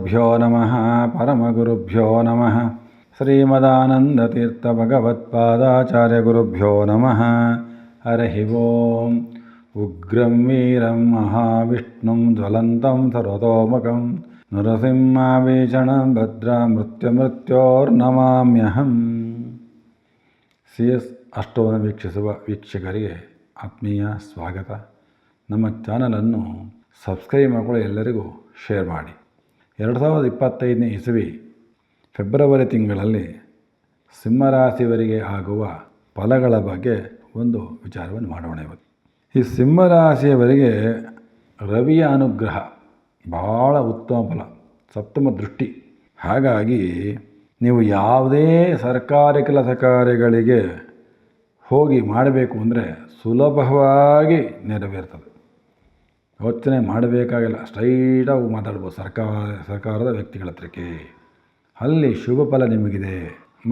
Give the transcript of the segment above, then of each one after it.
ಗುರುಭ್ಯೋ ನಮಃ ಪರಮಗುರುಭ್ಯೋ ನಮಃ ಶ್ರೀಮದಾನಂದತೀರ್ಥಭಗವತ್ಪಾದಾಚಾರ್ಯಗುರುಭ್ಯೋ ನಮಃ ಹರಿ ಓಂ ಉಗ್ರಂ ವೀರಂ ಮಹಾವಿಷ್ಣುಂ ಜ್ವಲಂತಂ ಸರ್ವತೋಮುಖಂ ನರಸಿಂಹಭೀಷಣಂ ಭದ್ರಂ ಮೃತ್ಯುರ್ನಮಾಮ್ಯಹಂ. CS ಅಷ್ಟವನ್ನು ವೀಕ್ಷಿಸುವ ವೀಕ್ಷಕರಿಗೆ ಆತ್ಮೀಯ ಸ್ವಾಗತ. ನಮ್ಮ ಚಾನಲನ್ನು ಸಬ್ಸ್ಕ್ರೈಬ್ ಮಾಡಿಕೊಳ್ಳಿ, ಎಲ್ಲರಿಗೂ ಶೇರ್ ಮಾಡಿ. 2025ನೇ ಇಸವಿ ಫೆಬ್ರವರಿ ತಿಂಗಳಲ್ಲಿ ಸಿಂಹರಾಶಿಯವರಿಗೆ ಆಗುವ ಫಲಗಳ ಬಗ್ಗೆ ಒಂದು ವಿಚಾರವನ್ನು ಮಾಡೋಣ. ಇವತ್ತು ಈ ಸಿಂಹರಾಶಿಯವರಿಗೆ ರವಿಯ ಅನುಗ್ರಹ ಭಾಳ ಉತ್ತಮ ಫಲ, ಸಪ್ತಮ ದೃಷ್ಟಿ. ಹಾಗಾಗಿ ನೀವು ಯಾವುದೇ ಸರ್ಕಾರಿ ಕೆಲಸ ಕಾರ್ಯಗಳಿಗೆ ಹೋಗಿ ಮಾಡಬೇಕು ಅಂದರೆ ಸುಲಭವಾಗಿ ನೆರವೇರ್ತದೆ. ಯೋಚನೆ ಮಾಡಬೇಕಾಗಿಲ್ಲ, ಸ್ಟ್ರೈಟಾಗಿ ಮಾತಾಡ್ಬೋದು ಸರ್ಕಾರದ ವ್ಯಕ್ತಿಗಳ ಹತ್ರಕ್ಕೆ. ಅಲ್ಲಿ ಶುಭ ಫಲ ನಿಮಗಿದೆ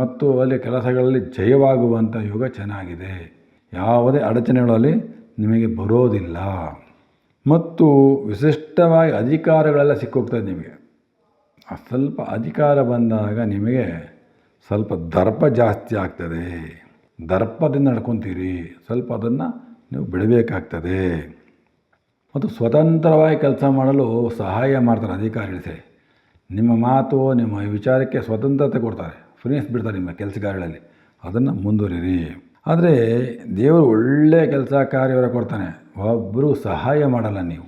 ಮತ್ತು ಅಲ್ಲಿ ಕೆಲಸಗಳಲ್ಲಿ ಜಯವಾಗುವಂಥ ಯೋಗ ಚೆನ್ನಾಗಿದೆ. ಯಾವುದೇ ಅಡಚಣೆಗಳಲ್ಲಿ ನಿಮಗೆ ಬರೋದಿಲ್ಲ ಮತ್ತು ವಿಶಿಷ್ಟವಾಗಿ ಅಧಿಕಾರಗಳೆಲ್ಲ ಸಿಕ್ಕೋಗ್ತದೆ ನಿಮಗೆ. ಸ್ವಲ್ಪ ಅಧಿಕಾರ ಬಂದಾಗ ನಿಮಗೆ ಸ್ವಲ್ಪ ದರ್ಪ ಜಾಸ್ತಿ ಆಗ್ತದೆ. ದರ್ಪದಿಂದ ನಡ್ಕೊತೀರಿ, ಸ್ವಲ್ಪ ಅದನ್ನು ನೀವು ಬಿಡಬೇಕಾಗ್ತದೆ. ಮತ್ತು ಸ್ವತಂತ್ರವಾಗಿ ಕೆಲಸ ಮಾಡಲು ಸಹಾಯ ಮಾಡ್ತಾರೆ ಅಧಿಕಾರಿಗಳೇ. ನಿಮ್ಮ ಮಾತು, ನಿಮ್ಮ ವಿಚಾರಕ್ಕೆ ಸ್ವತಂತ್ರತೆ ಕೊಡ್ತಾರೆ, ಫ್ರೀನೆಸ್ ಬಿಡ್ತಾರೆ ನಿಮ್ಮ ಕೆಲಸ ಕಾರ್ಯಗಳಲ್ಲಿ. ಅದನ್ನು ಮುಂದುವರಿರಿ. ಆದರೆ ದೇವರು ಒಳ್ಳೆಯ ಕೆಲಸ ಕಾರ್ಯವರ ಕೊಡ್ತಾನೆ, ಒಬ್ಬರು ಸಹಾಯ ಮಾಡಲ್ಲ. ನೀವು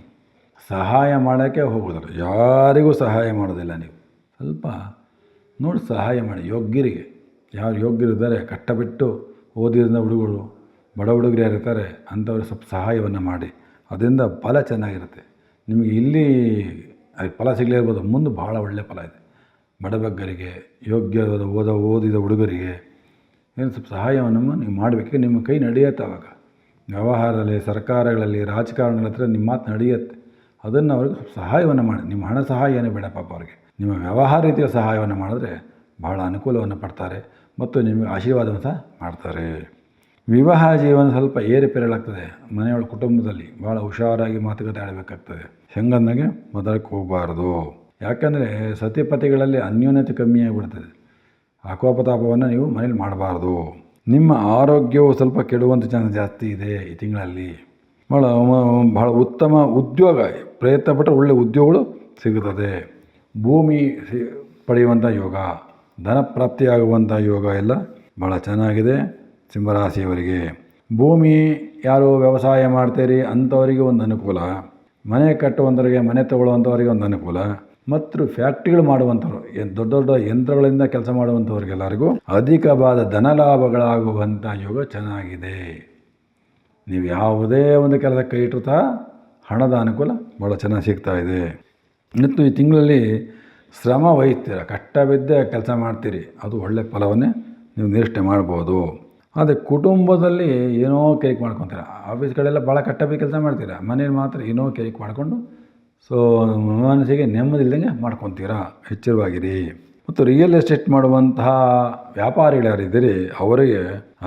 ಸಹಾಯ ಮಾಡೋಕ್ಕೆ ಹೋಗೋದಿಲ್ಲ, ಯಾರಿಗೂ ಸಹಾಯ ಮಾಡೋದಿಲ್ಲ. ನೀವು ಸ್ವಲ್ಪ ನೋಡಿ ಸಹಾಯ ಮಾಡಿ ಯೋಗ್ಯರಿಗೆ. ಯಾರು ಯೋಗ್ಯರಿದ್ದಾರೆ, ಕಷ್ಟಬಿಟ್ಟು ಓದಿದ ಹುಡುಗರು, ಬಡ ಹುಡುಗರು ಯಾರಿರ್ತಾರೆ ಅಂಥವ್ರಿಗೆ ಸ್ವಲ್ಪ ಸಹಾಯವನ್ನು ಮಾಡಿ. ಅದರಿಂದ ಫಲ ಚೆನ್ನಾಗಿರುತ್ತೆ ನಿಮಗೆ. ಇಲ್ಲಿ ಫಲ ಸಿಗಲೇ ಇರ್ಬೋದು, ಮುಂದೆ ಭಾಳ ಒಳ್ಳೆಯ ಫಲ ಇದೆ. ಬಡಬಗ್ಗರಿಗೆ, ಯೋಗ್ಯವಾದ ಓದಿದ ಹುಡುಗರಿಗೆ ಏನು ಸ್ವಲ್ಪ ಸಹಾಯವನ್ನು ನೀವು ಮಾಡಬೇಕು. ನಿಮ್ಮ ಕೈ ನಡೆಯುತ್ತೆ. ಆವಾಗ ವ್ಯವಹಾರದಲ್ಲಿ, ಸರ್ಕಾರಗಳಲ್ಲಿ, ರಾಜಕಾರಣಗಳ ಹತ್ರ ನಿಮ್ಮ ಮಾತು ನಡೆಯುತ್ತೆ. ಅದನ್ನು ಅವ್ರಿಗೆ ಸ್ವಲ್ಪ ಸಹಾಯವನ್ನು ಮಾಡಿ. ನಿಮ್ಮ ಹಣ ಸಹಾಯ ಏನೇ ಬೇಡ ಪಾಪ ಅವ್ರಿಗೆ. ನಿಮ್ಮ ವ್ಯವಹಾರ ರೀತಿಯ ಸಹಾಯವನ್ನು ಮಾಡಿದ್ರೆ ಭಾಳ ಅನುಕೂಲವನ್ನು ಪಡ್ತಾರೆ ಮತ್ತು ನಿಮಗೆ ಆಶೀರ್ವಾದವನ್ನು ಸಹ ಮಾಡ್ತಾರೆ. ವಿವಾಹ ಜೀವನ ಸ್ವಲ್ಪ ಏರುಪೇರಲಾಗ್ತದೆ. ಮನೆಯೊಳ ಕುಟುಂಬದಲ್ಲಿ ಭಾಳ ಹುಷಾರಾಗಿ ಮಾತುಕತೆ ಆಡಬೇಕಾಗ್ತದೆ. ಹೆಂಗಂದಾಗೆ ಮೊದಲಕ್ಕೆ ಹೋಗಬಾರ್ದು. ಯಾಕಂದರೆ ಸತಿಪತಿಗಳಲ್ಲಿ ಅನ್ಯೋನ್ಯತೆ ಕಮ್ಮಿಯಾಗಿಬಿಡ್ತದೆ. ಆಕೋಪತಾಪವನ್ನು ನೀವು ಮನೇಲಿ ಮಾಡಬಾರ್ದು. ನಿಮ್ಮ ಆರೋಗ್ಯವು ಸ್ವಲ್ಪ ಕೆಡುವಂಥ ಚಾನ್ಸ್ ಜಾಸ್ತಿ ಇದೆ ಈ ತಿಂಗಳಲ್ಲಿ. ಭಾಳ ಉತ್ತಮ ಉದ್ಯೋಗ ಪ್ರಯತ್ನ ಪಟ್ಟರೆ ಒಳ್ಳೆಯ ಉದ್ಯೋಗಗಳು ಸಿಗುತ್ತದೆ. ಭೂಮಿ ಪಡೆಯುವಂಥ ಯೋಗ, ಧನ ಪ್ರಾಪ್ತಿಯಾಗುವಂಥ ಯೋಗ ಎಲ್ಲ ಭಾಳ ಚೆನ್ನಾಗಿದೆ ಸಿಂಹರಾಶಿಯವರಿಗೆ. ಭೂಮಿ ಯಾರು ವ್ಯವಸಾಯ ಮಾಡ್ತೀರಿ ಅಂಥವರಿಗೆ ಒಂದು ಅನುಕೂಲ, ಮನೆ ಕಟ್ಟುವಂಥವ್ರಿಗೆ, ಮನೆ ತಗೊಳ್ಳುವಂಥವ್ರಿಗೆ ಒಂದು ಅನುಕೂಲ, ಮತ್ತು ಫ್ಯಾಕ್ಟ್ರಿಗಳು ಮಾಡುವಂಥವ್ರು, ದೊಡ್ಡ ದೊಡ್ಡ ಯಂತ್ರಗಳಿಂದ ಕೆಲಸ ಮಾಡುವಂಥವ್ರಿಗೆಲ್ಲರಿಗೂ ಅಧಿಕವಾದ ಧನಲಾಭಗಳಾಗುವಂಥ ಯೋಗ ಚೆನ್ನಾಗಿದೆ. ನೀವು ಯಾವುದೇ ಒಂದು ಕೆಲಸ ಕೈ ಇಟ್ಟುತ್ತಾ ಹಣದ ಅನುಕೂಲ ಭಾಳ ಚೆನ್ನಾಗಿ ಸಿಗ್ತಾ ಇದೆ. ಮತ್ತು ಈ ತಿಂಗಳಲ್ಲಿ ಶ್ರಮ ವಹಿಸ್ತೀರ, ಕಷ್ಟ ಬಿದ್ದೇ ಕೆಲಸ ಮಾಡ್ತೀರಿ, ಅದು ಒಳ್ಳೆಯ ಫಲವನ್ನೇ ನೀವು ನಿರೀಕ್ಷೆ ಮಾಡ್ಬೋದು. ಆದರೆ ಕುಟುಂಬದಲ್ಲಿ ಏನೋ ಕೇರಿಕೆ ಮಾಡ್ಕೊತೀರ. ಆಫೀಸ್ಗಳೆಲ್ಲ ಭಾಳ ಕಷ್ಟ ಬಿದ್ದು ಕೆಲಸ ಮಾಡ್ತೀರ, ಮನೇಲಿ ಮಾತ್ರ ಏನೋ ಕೇರಿಕೆ ಮಾಡಿಕೊಂಡು ಮನಸ್ಸಿಗೆ ನೆಮ್ಮದಿಲ್ದಂಗೆ ಮಾಡ್ಕೊತೀರಾ. ಎಚ್ಚರವಾಗಿರಿ. ಮತ್ತು ರಿಯಲ್ ಎಸ್ಟೇಟ್ ಮಾಡುವಂತಹ ವ್ಯಾಪಾರಿಗಳು ಯಾರಿದ್ದೀರಿ ಅವರಿಗೆ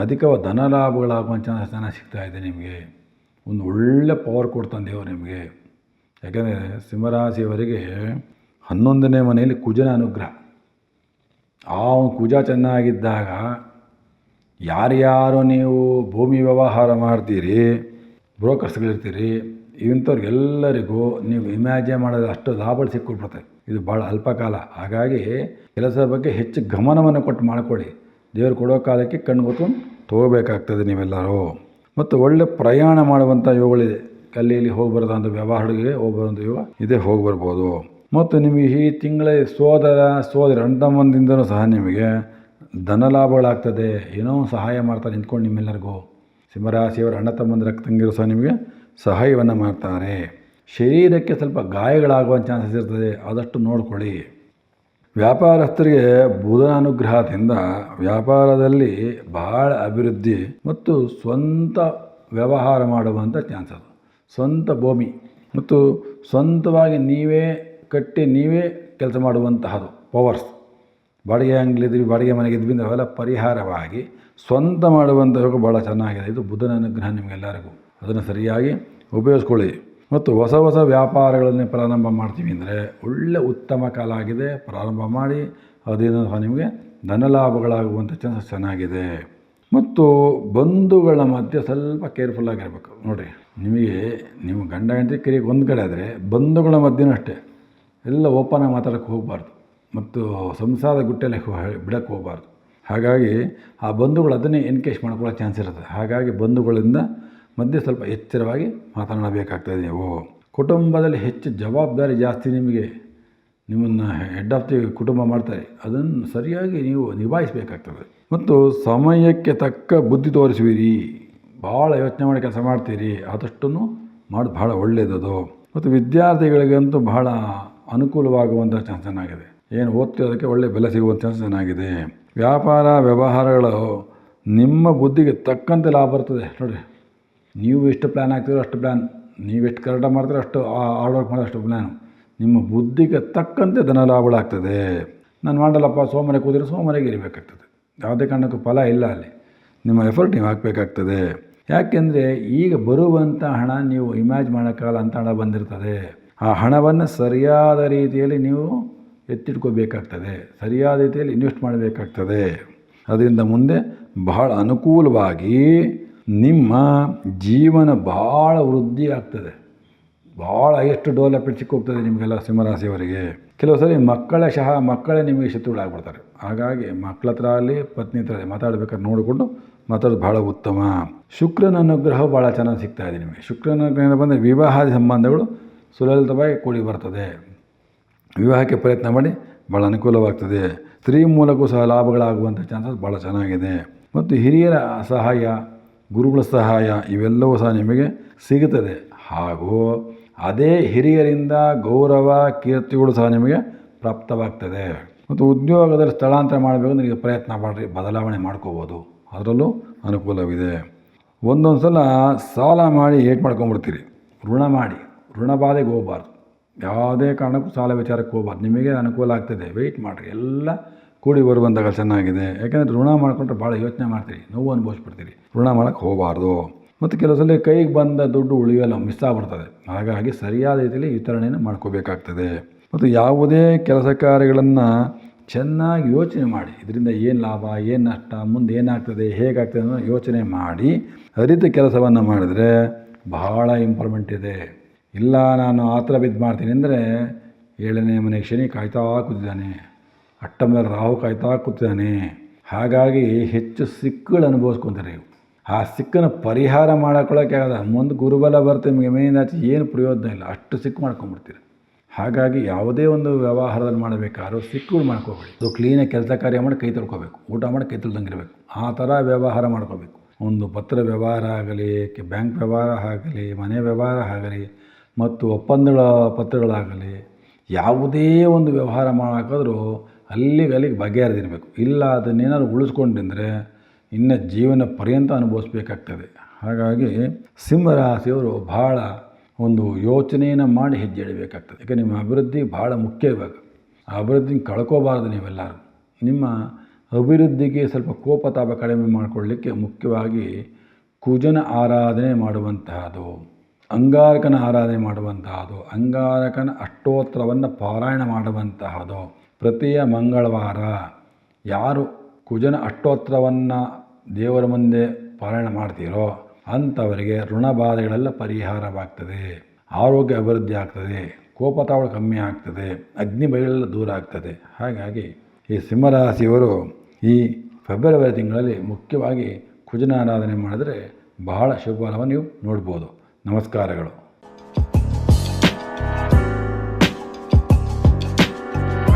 ಅಧಿಕವಾದ ಧನ ಲಾಭಗಳಾಗುವಂಥ ಚಾನ್ಸ್ ಸಿಗ್ತಾ ಇದೆ. ನಿಮಗೆ ಒಂದು ಒಳ್ಳೆ ಪವರ್ ಕೊಡ್ತಾನೆ ದೇವರು ನಿಮಗೆ. ಯಾಕೆಂದರೆ ಸಿಂಹರಾಶಿಯವರಿಗೆ 11ನೇ ಮನೆಯಲ್ಲಿ ಕುಜನ ಅನುಗ್ರಹ. ಆ ಕುಜ ಚೆನ್ನಾಗಿದ್ದಾಗ ಯಾರ್ಯಾರು ನೀವು ಭೂಮಿ ವ್ಯವಹಾರ ಮಾಡ್ತೀರಿ, ಬ್ರೋಕರ್ಸ್ಗಳಿರ್ತೀರಿ, ಇಂಥವ್ರಿಗೆಲ್ಲರಿಗೂ ನೀವು ಇಮ್ಯಾಜಿನ್ ಮಾಡೋದು ಅಷ್ಟು ಲಾಭಗಳು ಸಿಕ್ಕೊಳ್ಬಿಡ್ತವೆ. ಇದು ಭಾಳ ಅಲ್ಪ ಕಾಲ. ಹಾಗಾಗಿ ಕೆಲಸದ ಬಗ್ಗೆ ಹೆಚ್ಚು ಗಮನವನ್ನು ಕೊಟ್ಟು ಮಾಡಿಕೊಳ್ಳಿ. ದೇವರು ಕೊಡೋ ಕಾಲಕ್ಕೆ ಕಣ್ಣು ಗೊತ್ಕೊಂಡು ತೊಗೋಬೇಕಾಗ್ತದೆ ನೀವೆಲ್ಲರೂ. ಮತ್ತು ಒಳ್ಳೆ ಪ್ರಯಾಣ ಮಾಡುವಂಥ ಯೋಗಗಳಿದೆ. ಅಲ್ಲಿ ಹೋಗಿ ಬರೋದಂಥ ವ್ಯವಹಾರಗಳಿಗೆ ಹೋಗಿ ಬರೋಂಥ ಯೋಗ ಇದೇ, ಹೋಗಿ ಬರ್ಬೋದು. ಮತ್ತು ನಿಮಗೆ ಈ ತಿಂಗಳ ಸೋದರ ಅಣ್ಣತಮ್ಮಂದಿಂದಲೂ ಸಹ ನಿಮಗೆ ಧನ ಲಾಭಗಳಾಗ್ತದೆ. ಏನೋ ಸಹಾಯ ಮಾಡ್ತಾರೆ ನಿಂತ್ಕೊಂಡು ನಿಮ್ಮೆಲ್ಲರಿಗೂ. ಸಿಂಹರಾಶಿಯವರ ಅಣ್ಣ ತಮ್ಮಂದಿರ ತಂಗಿರು ಸಹ ನಿಮಗೆ ಸಹಾಯವನ್ನು ಮಾಡ್ತಾರೆ. ಶರೀರಕ್ಕೆ ಸ್ವಲ್ಪ ಗಾಯಗಳಾಗುವ ಚಾನ್ಸಸ್ ಇರ್ತದೆ, ಆದಷ್ಟು ನೋಡ್ಕೊಳ್ಳಿ. ವ್ಯಾಪಾರಸ್ಥರಿಗೆ ಬುಧನ ಅನುಗ್ರಹದಿಂದ ವ್ಯಾಪಾರದಲ್ಲಿ ಬಹಳ ಅಭಿವೃದ್ಧಿ ಮತ್ತು ಸ್ವಂತ ವ್ಯವಹಾರ ಮಾಡುವಂಥ ಚಾನ್ಸಸ್, ಸ್ವಂತ ಭೂಮಿ ಮತ್ತು ಸ್ವಂತವಾಗಿ ನೀವೇ ಕಟ್ಟಿ ನೀವೇ ಕೆಲಸ ಮಾಡುವಂತಹದ್ದು ಪವರ್ಸ್. ಬಾಡಿಗೆ ಅಂಗಡಿಲಿದ್ವಿ, ಬಾಡಿಗೆ ಮನೆಗಿದ್ವಿ ಅಂದರೆ ಅವೆಲ್ಲ ಪರಿಹಾರವಾಗಿ ಸ್ವಂತ ಮಾಡುವಂಥ ಯೋಗ ಭಾಳ ಚೆನ್ನಾಗಿದೆ. ಇದು ಬುಧನ ಅನುಗ್ರಹ ನಿಮಗೆಲ್ಲರಿಗೂ. ಅದನ್ನು ಸರಿಯಾಗಿ ಉಪಯೋಗಿಸ್ಕೊಳ್ಳಿ. ಮತ್ತು ಹೊಸ ಹೊಸ ವ್ಯಾಪಾರಗಳನ್ನೇ ಪ್ರಾರಂಭ ಮಾಡ್ತೀವಿ ಅಂದರೆ ಒಳ್ಳೆ ಉತ್ತಮ ಕಾಲ ಆಗಿದೆ. ಪ್ರಾರಂಭ ಮಾಡಿ ಅದರಿಂದ ಸಹ ನಿಮಗೆ ಧನಲಾಭಗಳಾಗುವಂಥ ಚಾನ್ಸಸ್ ಚೆನ್ನಾಗಿದೆ. ಮತ್ತು ಬಂಧುಗಳ ಮಧ್ಯೆ ಸ್ವಲ್ಪ ಕೇರ್ಫುಲ್ಲಾಗಿರಬೇಕು. ನೋಡಿರಿ, ನಿಮಗೆ ನೀವು ಗಂಡ ಹೆಂಡತಿ ಕಿರಿಯಕ್ಕೆ ಒಂದು ಕಡೆ ಆದರೆ ಬಂಧುಗಳ ಮಧ್ಯೆನೂ ಅಷ್ಟೇ ಎಲ್ಲ ಓಪನಾಗಿ ಮಾತಾಡೋಕ್ಕೆ ಹೋಗಬಾರ್ದು ಮತ್ತು ಸಂಸಾರದ ಗುಟ್ಟೆಲ್ಲ ಬಿಡೋಕ್ಕೆ ಹೋಗಬಾರ್ದು. ಹಾಗಾಗಿ ಆ ಬಂಧುಗಳು ಅದನ್ನೇ ಎನ್ಕೇಜ್ ಮಾಡ್ಕೊಳ್ಳೋ ಚಾನ್ಸ್ ಇರುತ್ತೆ. ಹಾಗಾಗಿ ಬಂಧುಗಳಿಂದ ಮಧ್ಯೆ ಸ್ವಲ್ಪ ಎಚ್ಚರವಾಗಿ ಮಾತನಾಡಬೇಕಾಗ್ತದೆ. ನೀವು ಕುಟುಂಬದಲ್ಲಿ ಹೆಚ್ಚು ಜವಾಬ್ದಾರಿ ಜಾಸ್ತಿ ನಿಮಗೆ, ನಿಮ್ಮನ್ನು ಹೆಡ್ ಆಫ್ ದಿ ಕುಟುಂಬ ಮಾಡ್ತಾರೆ, ಅದನ್ನು ಸರಿಯಾಗಿ ನೀವು ನಿಭಾಯಿಸಬೇಕಾಗ್ತದೆ. ಮತ್ತು ಸಮಯಕ್ಕೆ ತಕ್ಕ ಬುದ್ಧಿ ತೋರಿಸುವಿರಿ, ಭಾಳ ಯೋಚನೆ ಮಾಡಿ ಕೆಲಸ ಮಾಡ್ತೀರಿ, ಆದಷ್ಟನ್ನು ಮಾಡೋದು ಭಾಳ ಒಳ್ಳೆಯದದು. ಮತ್ತು ವಿದ್ಯಾರ್ಥಿಗಳಿಗಂತೂ ಬಹಳ ಅನುಕೂಲವಾಗುವಂಥ ಚಾನ್ಸ್ ಚೆನ್ನಾಗಿದೆ. ಏನು ಓದ್ತಿರೋದಕ್ಕೆ ಒಳ್ಳೆಯ ಬೆಲೆ ಸಿಗುವಂಥ ಚಾನ್ಸ್ ಚೆನ್ನಾಗಿದೆ. ವ್ಯಾಪಾರ ವ್ಯವಹಾರಗಳು ನಿಮ್ಮ ಬುದ್ಧಿಗೆ ತಕ್ಕಂತೆ ಲಾಭ ಬರ್ತದೆ. ನೋಡಿ, ನೀವು ಎಷ್ಟು ಪ್ಲ್ಯಾನ್ ಹಾಕ್ತೀರೋ ಅಷ್ಟು ಪ್ಲ್ಯಾನ್, ನೀವು ಎಷ್ಟು ಕರೆಕ್ಟಾಗಿ ಮಾಡ್ತೀರೋ ಅಷ್ಟು ಹಾರ್ಡ್ ವರ್ಕ್ ಮಾಡೋ ಅಷ್ಟು ಪ್ಲ್ಯಾನು, ನಿಮ್ಮ ಬುದ್ಧಿಗೆ ತಕ್ಕಂತೆ ಧನ ಲಾಭಗಳಾಗ್ತದೆ. ನಾನು ಮಾಡಲ್ಲಪ್ಪ ಸೋಮವಾರ ಕೂದಿರೋ ಸೋಮವಾರಿಗೆ ಇರಬೇಕಾಗ್ತದೆ. ಯಾವುದೇ ಕಾರಣಕ್ಕೂ ಫಲ ಇಲ್ಲ, ಅಲ್ಲಿ ನಿಮ್ಮ ಎಫರ್ಟ್ ನೀವು ಹಾಕಬೇಕಾಗ್ತದೆ. ಯಾಕೆಂದರೆ ಈಗ ಬರುವಂಥ ಹಣ ನೀವು ಇಮ್ಯಾಜ್ ಮಾಡೋಕ್ಕಾಗಲ್ಲ ಅಂತ ಹಣ ಬಂದಿರ್ತದೆ. ಆ ಹಣವನ್ನು ಸರಿಯಾದ ರೀತಿಯಲ್ಲಿ ನೀವು ಎತ್ತಿಟ್ಕೋಬೇಕಾಗ್ತದೆ, ಸರಿಯಾದ ರೀತಿಯಲ್ಲಿ ಇನ್ವೆಸ್ಟ್ ಮಾಡಬೇಕಾಗ್ತದೆ. ಅದರಿಂದ ಮುಂದೆ ಬಹಳ ಅನುಕೂಲವಾಗಿ ನಿಮ್ಮ ಜೀವನ ಭಾಳ ವೃದ್ಧಿ ಆಗ್ತದೆ, ಭಾಳ ಎಷ್ಟು ಡೆವಲಪ್ಮೆಂಟ್ ಸಿಕ್ಕೋಗ್ತದೆ ನಿಮಗೆಲ್ಲ ಸಿಂಹರಾಶಿಯವರಿಗೆ. ಕೆಲವು ಸರಿ ಮಕ್ಕಳೇ ನಿಮಗೆ ಶತ್ರುಗಳಾಗ್ಬಿಡ್ತಾರೆ. ಹಾಗಾಗಿ ಮಕ್ಕಳ ಹತ್ರ ಆಗಲಿ ಪತ್ನಿ ಹತ್ರ ಮಾತಾಡಬೇಕಾದ್ರೆ ನೋಡಿಕೊಂಡು ಮಾತಾಡೋದು ಭಾಳ ಉತ್ತಮ. ಶುಕ್ರನ ಅನುಗ್ರಹ ಭಾಳ ಚೆನ್ನಾಗಿ ಸಿಗ್ತಾ ಇದೆ ನಿಮಗೆ. ಶುಕ್ರನ ಅನುಗ್ರಹದಿಂದ ಬಂದರೆ ವಿವಾಹಾದಿ ಸಂಬಂಧಗಳು ಸುಲಲಿತವಾಗಿ ಕೂಡಿ ಬರ್ತದೆ. ವಿವಾಹಕ್ಕೆ ಪ್ರಯತ್ನ ಮಾಡಿ ಭಾಳ ಅನುಕೂಲವಾಗ್ತದೆ. ಸ್ತ್ರೀ ಮೂಲಕವೂ ಸಹ ಲಾಭಗಳಾಗುವಂಥ ಚಾನ್ಸಸ್ ಭಾಳ ಚೆನ್ನಾಗಿದೆ. ಮತ್ತು ಹಿರಿಯರ ಸಹಾಯ, ಗುರುಗಳ ಸಹಾಯ ಇವೆಲ್ಲವೂ ಸಹ ನಿಮಗೆ ಸಿಗುತ್ತದೆ. ಹಾಗೂ ಅದೇ ಹಿರಿಯರಿಂದ ಗೌರವ ಕೀರ್ತಿಗಳು ಸಹ ನಿಮಗೆ ಪ್ರಾಪ್ತವಾಗ್ತದೆ. ಮತ್ತು ಉದ್ಯೋಗದಲ್ಲಿ ಸ್ಥಳಾಂತರ ಮಾಡಬೇಕಂದ್ರೆ ಈಗ ಪ್ರಯತ್ನ ಮಾಡಿರಿ, ಬದಲಾವಣೆ ಮಾಡ್ಕೋಬೋದು, ಅದರಲ್ಲೂ ಅನುಕೂಲವಿದೆ. ಒಂದೊಂದು ಸಲ ಸಾಲ ಮಾಡಿ ಏಟ್ ಮಾಡ್ಕೊಂಬಿಡ್ತೀರಿ, ಋಣ ಬಾಧೆಗೆ ಹೋಗಬಾರ್ದು. ಯಾವುದೇ ಕಾರಣಕ್ಕೂ ಸಾಲ ವಿಚಾರಕ್ಕೆ ಹೋಗಬಾರ್ದು. ನಿಮಗೆ ಅನುಕೂಲ ಆಗ್ತದೆ, ವೆಯ್ಟ್ ಮಾಡಿರಿ, ಎಲ್ಲ ಕೂಡಿ ಬರುವಂತಾಗ ಚೆನ್ನಾಗಿದೆ. ಯಾಕೆಂದರೆ ಋಣ ಮಾಡಿಕೊಂಡ್ರೆ ಭಾಳ ಯೋಚನೆ ಮಾಡ್ತೀರಿ, ನೋವು ಅನುಭವಿಸ್ಬಿಡ್ತೀರಿ. ಋಣ ಮಾಡೋಕ್ಕೆ ಹೋಗಬಾರ್ದು. ಮತ್ತು ಕೆಲವು ಸಲ ಕೈಗೆ ಬಂದ ದುಡ್ಡು ಉಳಿಯೋಲ್ಲ, ಮಿಸ್ ಆಗ್ಬಿಡ್ತದೆ. ಹಾಗಾಗಿ ಸರಿಯಾದ ರೀತಿಯಲ್ಲಿ ವಿತರಣೆಯನ್ನು ಮಾಡ್ಕೋಬೇಕಾಗ್ತದೆ. ಮತ್ತು ಯಾವುದೇ ಕೆಲಸ ಕಾರ್ಯಗಳನ್ನು ಚೆನ್ನಾಗಿ ಯೋಚನೆ ಮಾಡಿ, ಇದರಿಂದ ಏನು ಲಾಭ, ಏನು ನಷ್ಟ, ಮುಂದೆ ಏನಾಗ್ತದೆ, ಹೇಗಾಗ್ತದೆ ಅನ್ನೋ ಯೋಚನೆ ಮಾಡಿ ಅರಿತು ಕೆಲಸವನ್ನು ಮಾಡಿದರೆ ಬಹಳ ಇಂಪ್ರೂವ್ಮೆಂಟ್ ಇದೆ. ಇಲ್ಲ ನಾನು ಆ ಥರ ಬಿದ್ದು ಮಾಡ್ತೀನಿ ಅಂದರೆ 7ನೇ ಮನೆ ಶನಿ ಕಾಯ್ತಾ ಕೂತಿದ್ದಾನೆ, ಅಷ್ಟಮದಲ್ಲಿ ರಾಹು ಕಾಯ್ತಾ ಕೂತಿದ್ದಾನೆ. ಹಾಗಾಗಿ ಹೆಚ್ಚು ಸಿಕ್ಕುಗಳು ಅನುಭವಿಸ್ಕೊತಾರೆ. ಆ ಸಿಕ್ಕನ್ನು ಪರಿಹಾರ ಮಾಡ್ಕೊಳ್ಳೋಕೆ ಆಗಲ್ಲ. ಮುಂದೆ ಗುರುಬಲ ಬರುತ್ತೆ ನಿಮಗೆ, ಮೇನಾಚೆ ಏನು ಪ್ರಯೋಜನ ಇಲ್ಲ, ಅಷ್ಟು ಸಿಕ್ಕು ಮಾಡ್ಕೊಂಬಿಡ್ತೀರಿ. ಹಾಗಾಗಿ ಯಾವುದೇ ಒಂದು ವ್ಯವಹಾರದಲ್ಲಿ ಮಾಡಬೇಕಾದ್ರೂ ಸಿಕ್ಕುಗಳು ಮಾಡ್ಕೋಬೇಡಿ. ಅದು ಕ್ಲೀನಾಗಿ ಕೆಲಸ ಕಾರ್ಯ ಮಾಡಿ ಕೈ ತೊಳ್ಕೊಬೇಕು, ಊಟ ಮಾಡಿ ಕೈ ತೊಳ್ದಂಗಿರಬೇಕು, ಆ ಥರ ವ್ಯವಹಾರ ಮಾಡ್ಕೋಬೇಕು. ಒಂದು ಪತ್ರ ವ್ಯವಹಾರ ಆಗಲಿ, ಬ್ಯಾಂಕ್ ವ್ಯವಹಾರ ಆಗಲಿ, ಮನೆ ವ್ಯವಹಾರ ಆಗಲಿ, ಮತ್ತು ಒಪ್ಪಂದಗಳ ಪತ್ರಗಳಾಗಲಿ, ಯಾವುದೇ ಒಂದು ವ್ಯವಹಾರ ಮಾಡೋಕ್ಕಾದ್ರೂ ಅಲ್ಲಿಗೆ ಬಗೆಹರಿದಿರಬೇಕು. ಇಲ್ಲ ಅದನ್ನೇನಾದ್ರು ಉಳಿಸ್ಕೊಂಡಿದ್ರೆ ಇನ್ನು ಜೀವನ ಪರ್ಯಂತ ಅನುಭವಿಸ್ಬೇಕಾಗ್ತದೆ. ಹಾಗಾಗಿ ಸಿಂಹರಾಶಿಯವರು ಭಾಳ ಒಂದು ಯೋಚನೆಯನ್ನು ಮಾಡಿ ಹೆಜ್ಜೆ ಇಡಬೇಕಾಗ್ತದೆ. ಯಾಕೆ ನಿಮ್ಮ ಅಭಿವೃದ್ಧಿ ಭಾಳ ಮುಖ್ಯ. ಇವಾಗ ಆ ಅಭಿವೃದ್ಧಿನ ಕಳ್ಕೋಬಾರ್ದು ನೀವೆಲ್ಲರೂ. ನಿಮ್ಮ ಅಭಿವೃದ್ಧಿಗೆ ಸ್ವಲ್ಪ ಕೋಪತಾಪ ಕಡಿಮೆ ಮಾಡಿಕೊಳ್ಳಲಿಕ್ಕೆ ಮುಖ್ಯವಾಗಿ ಕುಜನ ಆರಾಧನೆ ಮಾಡುವಂತಹದ್ದು, ಅಂಗಾರಕನ ಆರಾಧನೆ ಮಾಡುವಂತಹದ್ದು, ಅಂಗಾರಕನ ಅಷ್ಟೋತ್ತರವನ್ನು ಪಾರಾಯಣ ಮಾಡುವಂತಹದ್ದು. ಪ್ರತಿಯ ಮಂಗಳವಾರ ಯಾರು ಕುಜನ ಅಷ್ಟೋತ್ತರವನ್ನು ದೇವರ ಮುಂದೆ ಪಾರಾಯಣ ಮಾಡ್ತೀರೋ ಅಂಥವರಿಗೆ ಋಣಬಾಧೆಗಳೆಲ್ಲ ಪರಿಹಾರವಾಗ್ತದೆ, ಆರೋಗ್ಯ ಅಭಿವೃದ್ಧಿ ಆಗ್ತದೆ, ಕೋಪತಾವಳು ಕಮ್ಮಿ ಆಗ್ತದೆ, ಅಗ್ನಿ ಬಯಲೆಲ್ಲ ದೂರ ಆಗ್ತದೆ. ಹಾಗಾಗಿ ಈ ಸಿಂಹರಾಶಿಯವರು ಈ ಫೆಬ್ರವರಿ ತಿಂಗಳಲ್ಲಿ ಮುಖ್ಯವಾಗಿ ಕುಜನ ಆರಾಧನೆ ಮಾಡಿದರೆ ಬಹಳ ಶುಭ ಫಲವನ್ನು ನೀವು ನೋಡ್ಬೋದು. ನಮಸ್ಕಾರಗಳು.